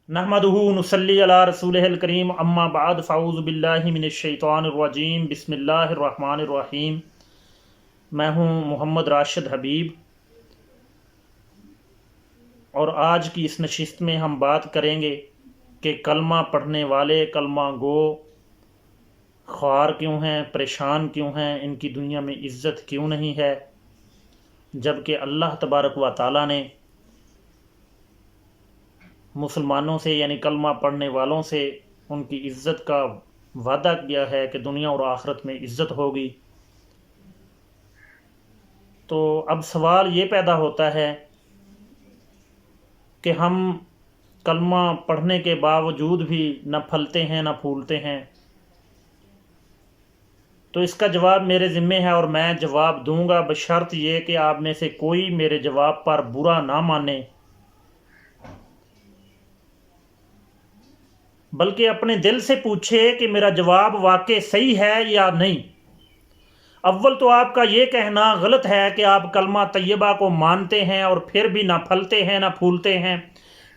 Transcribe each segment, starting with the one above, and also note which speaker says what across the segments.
Speaker 1: نحمدہ نصلی علی رسولہ الکریم اما بعد فاعوذ باللہ من الشیطان الرجیم بسم اللہ الرحمن الرحیم۔ میں ہوں محمد راشد حبیب، اور آج کی اس نشست میں ہم بات کریں گے کہ کلمہ پڑھنے والے کلمہ گو خوار کیوں ہیں، پریشان کیوں ہیں، ان کی دنیا میں عزت کیوں نہیں ہے، جبکہ اللہ تبارک و تعالیٰ نے مسلمانوں سے یعنی کلمہ پڑھنے والوں سے ان کی عزت کا وعدہ کیا ہے کہ دنیا اور آخرت میں عزت ہوگی۔ تو اب سوال یہ پیدا ہوتا ہے کہ ہم کلمہ پڑھنے کے باوجود بھی نہ پھلتے ہیں نہ پھولتے ہیں۔ تو اس کا جواب میرے ذمہ ہے اور میں جواب دوں گا، بشرط یہ کہ آپ میں سے کوئی میرے جواب پر برا نہ مانے، بلکہ اپنے دل سے پوچھے کہ میرا جواب واقع صحیح ہے یا نہیں۔ اول تو آپ کا یہ کہنا غلط ہے کہ آپ کلمہ طیبہ کو مانتے ہیں اور پھر بھی نہ پھلتے ہیں نہ پھولتے ہیں۔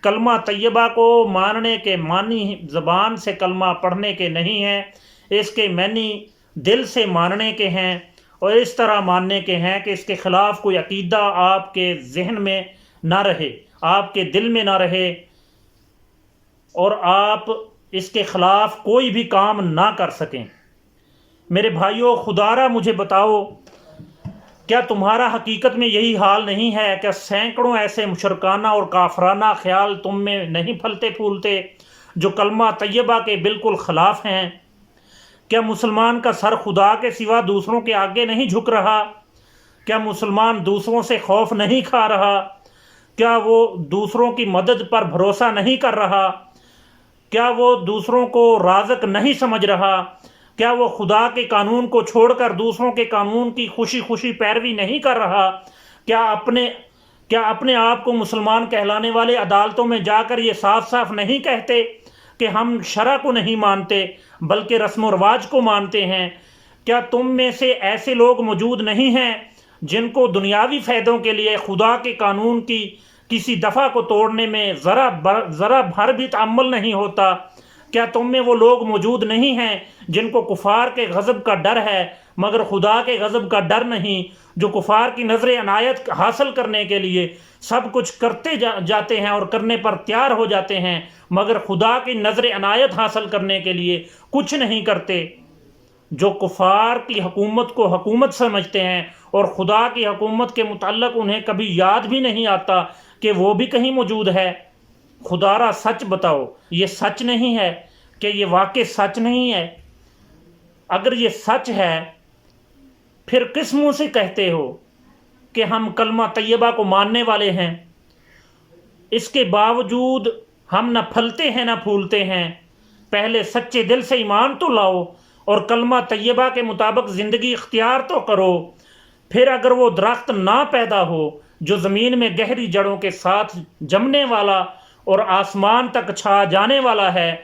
Speaker 1: کلمہ طیبہ کو ماننے کے معنی زبان سے کلمہ پڑھنے کے نہیں ہیں، اس کے معنی دل سے ماننے کے ہیں، اور اس طرح ماننے کے ہیں کہ اس کے خلاف کوئی عقیدہ آپ کے ذہن میں نہ رہے، آپ کے دل میں نہ رہے، اور آپ اس کے خلاف کوئی بھی کام نہ کر سکیں۔ میرے بھائیوں، خدا را مجھے بتاؤ، کیا تمہارا حقیقت میں یہی حال نہیں ہے؟ کیا سینکڑوں ایسے مشرکانہ اور کافرانہ خیال تم میں نہیں پھلتے پھولتے جو کلمہ طیبہ کے بالکل خلاف ہیں؟ کیا مسلمان کا سر خدا کے سوا دوسروں کے آگے نہیں جھک رہا؟ کیا مسلمان دوسروں سے خوف نہیں کھا رہا؟ کیا وہ دوسروں کی مدد پر بھروسہ نہیں کر رہا؟ کیا وہ دوسروں کو رازق نہیں سمجھ رہا؟ کیا وہ خدا کے قانون کو چھوڑ کر دوسروں کے قانون کی خوشی خوشی پیروی نہیں کر رہا؟ کیا اپنے آپ کو مسلمان کہلانے والے عدالتوں میں جا کر یہ صاف صاف نہیں کہتے کہ ہم شرع کو نہیں مانتے بلکہ رسم و رواج کو مانتے ہیں؟ کیا تم میں سے ایسے لوگ موجود نہیں ہیں جن کو دنیاوی فائدوں کے لیے خدا کے قانون کی کسی دفعہ کو توڑنے میں ذرا بھر بھی تأمل نہیں ہوتا؟ کیا تم میں وہ لوگ موجود نہیں ہیں جن کو کفار کے غضب کا ڈر ہے مگر خدا کے غضب کا ڈر نہیں، جو کفار کی نظر عنایت حاصل کرنے کے لیے سب کچھ کرتے جاتے ہیں اور کرنے پر تیار ہو جاتے ہیں مگر خدا کی نظر عنایت حاصل کرنے کے لیے کچھ نہیں کرتے؟ جو کفار کی حکومت کو حکومت سمجھتے ہیں اور خدا کی حکومت کے متعلق انہیں کبھی یاد بھی نہیں آتا کہ وہ بھی کہیں موجود ہے۔ خدا را سچ بتاؤ، یہ سچ نہیں ہے؟ کہ یہ واقع سچ نہیں ہے؟ اگر یہ سچ ہے پھر کس منہ سے کہتے ہو کہ ہم کلمہ طیبہ کو ماننے والے ہیں؟ اس کے باوجود ہم نہ پھلتے ہیں نہ پھولتے ہیں۔ پہلے سچے دل سے ایمان تو لاؤ اور کلمہ طیبہ کے مطابق زندگی اختیار تو کرو، پھر اگر وہ درخت نہ پیدا ہو جو زمین میں گہری جڑوں کے ساتھ جمنے والا اور آسمان تک چھا جانے والا ہے،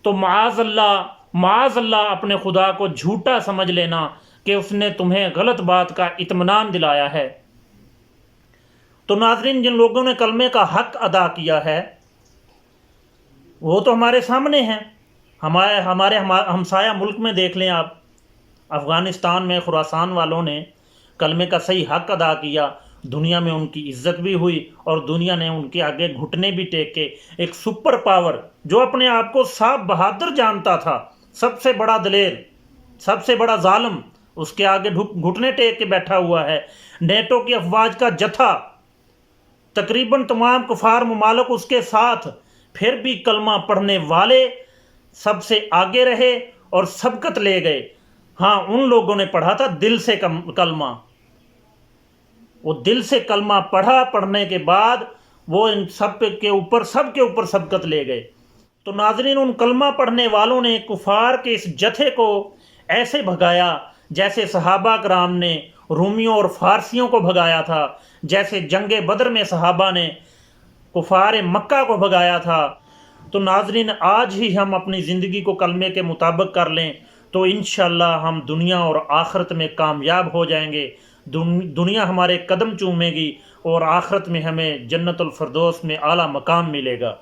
Speaker 1: تو معاذ اللہ اپنے خدا کو جھوٹا سمجھ لینا کہ اس نے تمہیں غلط بات کا اطمینان دلایا ہے۔ تو ناظرین، جن لوگوں نے کلمے کا حق ادا کیا ہے وہ تو ہمارے سامنے ہیں۔ ہمارے ہمسایہ ملک میں دیکھ لیں آپ، افغانستان میں خراسان والوں نے کلمے کا صحیح حق ادا کیا، دنیا میں ان کی عزت بھی ہوئی اور دنیا نے ان کے آگے گھٹنے بھی ٹیکے۔ ایک سپر پاور جو اپنے آپ کو صاحب بہادر جانتا تھا، سب سے بڑا دلیر، سب سے بڑا ظالم، اس کے آگے گھٹنے ٹیک کے بیٹھا ہوا ہے۔ نیٹو کی افواج کا جتھا، تقریباً تمام کفار ممالک اس کے ساتھ، پھر بھی کلمہ پڑھنے والے سب سے آگے رہے اور سبقت لے گئے۔ ہاں، ان لوگوں نے پڑھا تھا دل سے کلمہ، وہ دل سے کلمہ پڑھا، پڑھنے کے بعد وہ ان سب کے اوپر سبقت لے گئے۔ تو ناظرین، ان کلمہ پڑھنے والوں نے کفار کے اس جتھے کو ایسے بھگایا جیسے صحابہ کرام نے رومیوں اور فارسیوں کو بھگایا تھا، جیسے جنگ بدر میں صحابہ نے کفار مکہ کو بھگایا تھا۔ تو ناظرین، آج ہی ہم اپنی زندگی کو کلمے کے مطابق کر لیں تو انشاءاللہ ہم دنیا اور آخرت میں کامیاب ہو جائیں گے۔ دنیا ہمارے قدم چومے گی اور آخرت میں ہمیں جنت الفردوس میں اعلیٰ مقام ملے گا۔